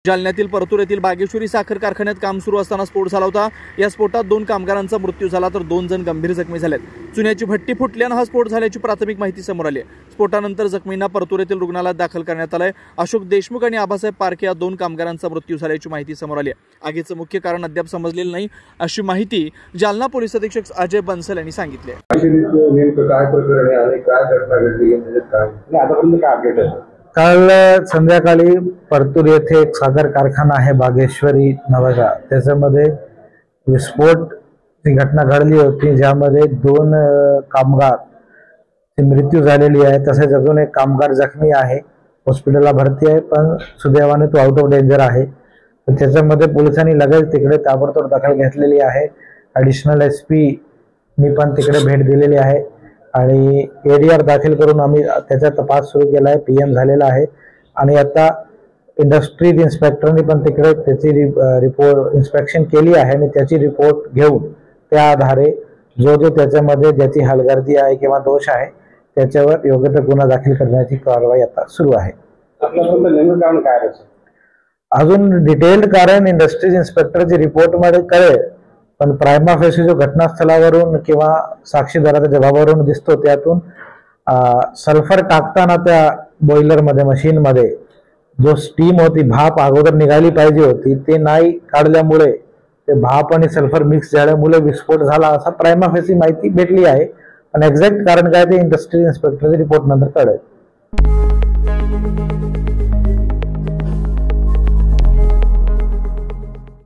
जालन्यातील परतूर येथील बागेश्वरी साखर कारखान्यात काम सुरू असताना स्फोट झाला होता। या स्फोटात 2 कामगारांचा मृत्यू झाला तर 2 जण गंभीर जखमी झालेत। चुन्याची भट्टी फुटल्याने हा स्फोट झाल्याची प्राथमिक माहिती समोर आली आहे। स्फोटानंतर जखमींना परतूर येथील रुग्णालयात दाखल करण्यात आले। अशोक देशमुख आणि आबासाहेब पारखे या 2 कामगारांचा मृत्यू झाल्याची माहिती समोर आली आहे। आगीचं मुख्य कारण अद्याप समजलेलं नाही अशी माहिती जालना पोलीस अधीक्षक अजय बन्सल यांनी सांगितली आहे। काल संध्याकाळी परतूर येथे एक साखर कारखाना आहे बागेश्वरी नावाचा, त्याच्यामध्ये विस्फोटची घटना घडली होती, ज्यामध्ये 2 कामगार मृत्यू झालेली आहे। तसेच अजून एक कामगार जखमी आहे, हॉस्पिटलला भरती आहे, पण सुदैवाने तो आउट ऑफ डेंजर आहे। त्याच्यामध्ये पोलिसांनी लगेच तिकडे ताबडतोब दखल घेतलेली आहे। ॲडिशनल SP मी पण तिकडे भेट दिलेली आहे आणि ADR दाखल करून आम्ही त्याचा तपास सुरू केला आहे। PM झालेला आहे आणि आता इंडस्ट्रीज इन्स्पेक्टरनी पण तिकडे त्याची रिपोर्ट इन्स्पेक्शन केली आहे आणि त्याची रिपोर्ट घेऊन त्या आधारे जो त्याच्यामध्ये ज्याची हलगर्जी आहे किंवा दोष आहे त्याच्यावर योग्य तो गुन्हा दाखल करण्याची कारवाई आता सुरू आहे। नेमकं कारण काय आहे? अजून डिटेल्ड कारण इंडस्ट्रीज इन्स्पेक्टरची रिपोर्टमध्ये कळेल, पण प्रायमा फेसी जो घटनास्थळावरून किंवा साक्षीदाराच्या जबाबावरून दिसतो त्यातून सल्फर टाकताना त्या बॉयलरमध्ये मशीनमध्ये जो स्टीम होती, भाप अगोदर निघाली पाहिजे होती, ते नाही काढल्यामुळे ते भाप आणि सल्फर मिक्स झाल्यामुळे विस्फोट झाला असा प्रायमा फेसी माहिती भेटली आहे। पण एक्झॅक्ट कारण काय ते इंडस्ट्रियल इन्स्पेक्टरच्या रिपोर्ट नंतर कळेल।